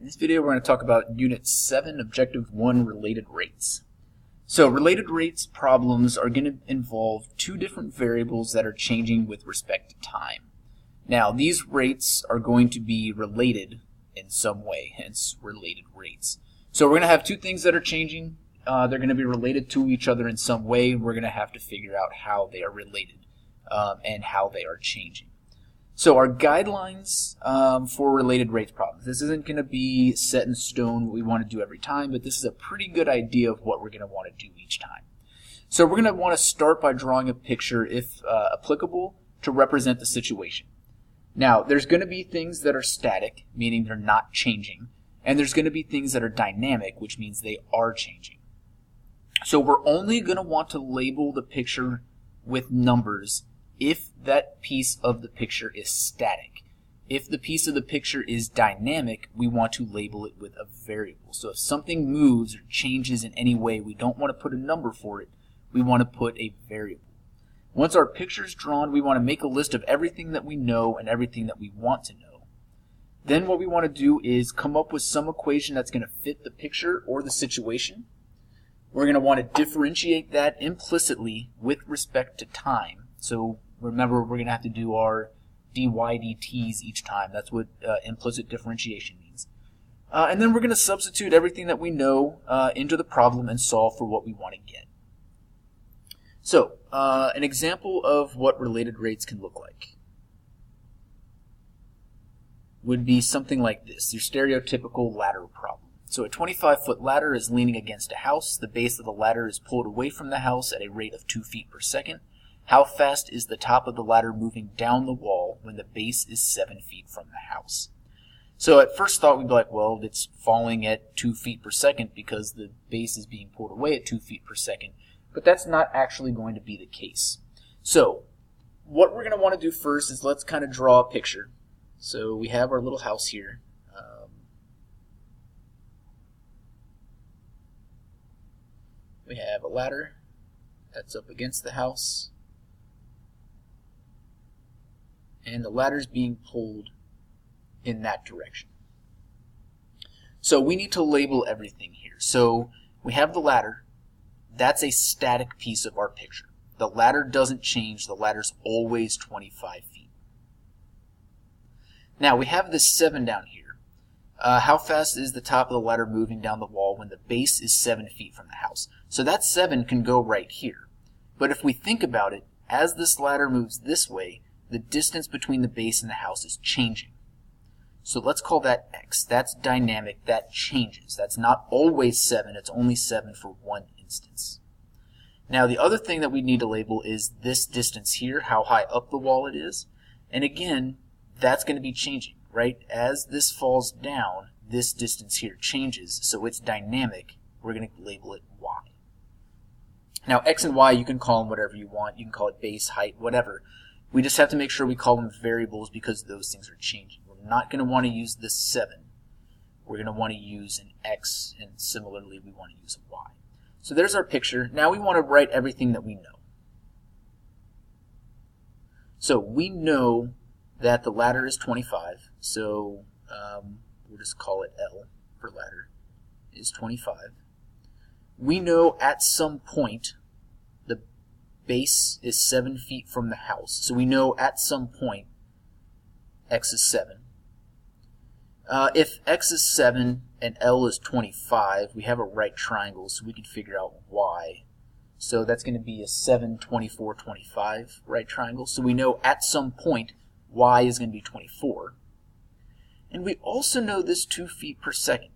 In this video we're going to talk about Unit 7, Objective 1, Related Rates. So related rates problems are going to involve two different variables that are changing with respect to time. Now these rates are going to be related in some way, hence related rates. So we're going to have two things that are changing. They're going to be related to each other in some way. We're going to have to figure out how they are related and how they are changing. So our guidelines for related rates problems. This isn't going to be set in stone what we want to do every time, but this is a pretty good idea of what we're going to want to do each time. So we're going to want to start by drawing a picture, if applicable, to represent the situation. Now, there's going to be things that are static, meaning they're not changing, and there's going to be things that are dynamic, which means they are changing. So we're only going to want to label the picture with numbers if that piece of the picture is static. If the piece of the picture is dynamic, we want to label it with a variable. So if something moves or changes in any way, we don't want to put a number for it. We want to put a variable. Once our picture is drawn, we want to make a list of everything that we know and everything that we want to know. Then what we want to do is come up with some equation that's going to fit the picture or the situation. We're going to want to differentiate that implicitly with respect to time. So remember, we're going to have to do our dy dt's each time. That's what implicit differentiation means. And then we're going to substitute everything that we know into the problem and solve for what we want to get. So an example of what related rates can look like would be something like this, your stereotypical ladder problem. So a 25-foot ladder is leaning against a house. The base of the ladder is pulled away from the house at a rate of 2 feet per second. How fast is the top of the ladder moving down the wall when the base is 7 feet from the house? So at first thought we'd be like, well, it's falling at 2 feet per second because the base is being pulled away at 2 feet per second. But that's not actually going to be the case. So what we're going to want to do first is let's kind of draw a picture. So we have our little house here. We have a ladder that's up against the house, and the ladder's being pulled in that direction. So we need to label everything here. So we have the ladder. That's a static piece of our picture. The ladder doesn't change. The ladder's always 25 feet. Now we have this 7 down here. How fast is the top of the ladder moving down the wall when the base is 7 feet from the house? So that 7 can go right here. But if we think about it, as this ladder moves this way, the distance between the base and the house is changing. So let's call that x. That's dynamic. That changes. That's not always 7. It's only 7 for one instance. Now the other thing that we need to label is this distance here, how high up the wall it is. And again, that's going to be changing, right? As this falls down, this distance here changes, so it's dynamic. We're going to label it y. Now x and y, you can call them whatever you want. You can call it base, height, whatever. We just have to make sure we call them variables because those things are changing. We're not going to want to use this 7. We're going to want to use an x, and similarly we want to use a y. So there's our picture. Now we want to write everything that we know. So we know that the ladder is 25, so we'll just call it L for ladder, is 25. We know at some point the base is 7 feet from the house, so we know at some point x is 7. If x is 7 and L is 25, we have a right triangle, so we can figure out y. So that's going to be a 7, 24, 25 right triangle. So we know at some point y is going to be 24. And we also know this 2 feet per second.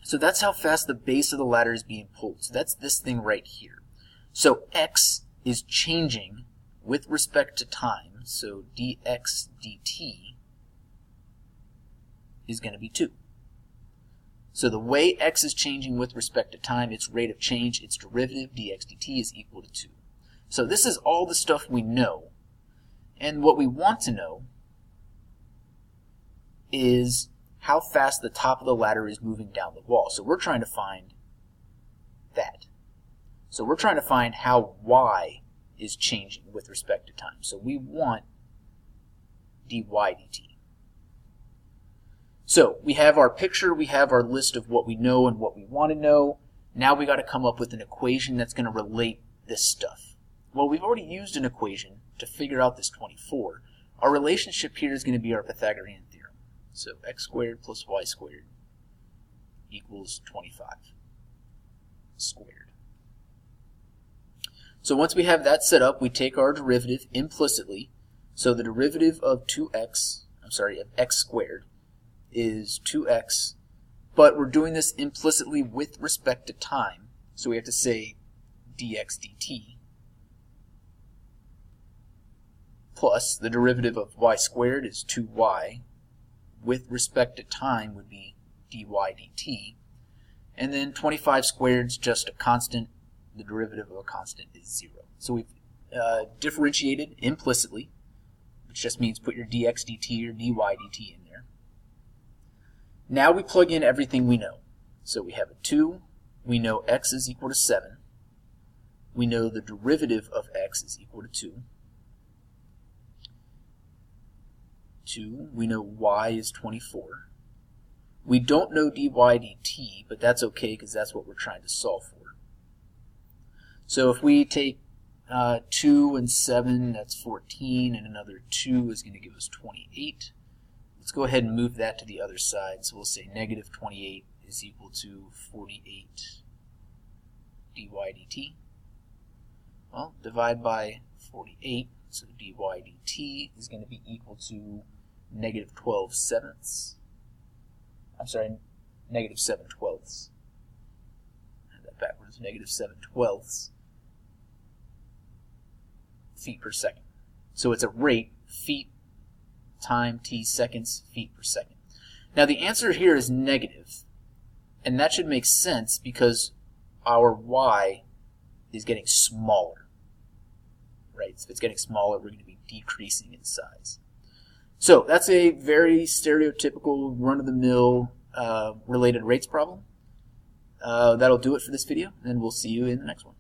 So that's how fast the base of the ladder is being pulled. So that's this thing right here. So x is changing with respect to time. So dx dt is going to be 2. So the way x is changing with respect to time, its rate of change, its derivative, dx dt, is equal to 2. So this is all the stuff we know. And what we want to know is how fast the top of the ladder is moving down the wall. So we're trying to find that. So we're trying to find how y is changing with respect to time. So we want dy dt. So we have our picture, we have our list of what we know and what we want to know. Now we got to come up with an equation that's going to relate this stuff. Well, we've already used an equation to figure out this 24. Our relationship here is going to be our Pythagorean theorem. So x squared plus y squared equals 25 squared. So once we have that set up, we take our derivative implicitly. So the derivative of of x squared is 2x, but we're doing this implicitly with respect to time. So we have to say dx dt plus the derivative of y squared is 2y. With respect to time would be dy dt. And then 25 squared is just a constant. The derivative of a constant is 0. So we've differentiated implicitly, which just means put your dx dt or dy dt in there. Now we plug in everything we know. So we have a 2. We know x is equal to 7. We know the derivative of x is equal to 2. 2. We know y is 24. We don't know dy dt, but that's okay because that's what we're trying to solve for. So if we take 2 and 7, that's 14, and another 2 is going to give us 28. Let's go ahead and move that to the other side. So we'll say negative 28 is equal to 48 dy dt. Well, divide by 48, so dy dt is going to be equal to negative 12 sevenths. I'm sorry, negative 7 twelfths. I had that backwards, negative 7 twelfths feet per second. So it's a rate, feet, time, t, seconds, feet per second. Now the answer here is negative, and that should make sense because our y is getting smaller. Right? So if it's getting smaller, we're going to be decreasing in size. So that's a very stereotypical, run-of-the-mill related rates problem. That'll do it for this video, and we'll see you in the next one.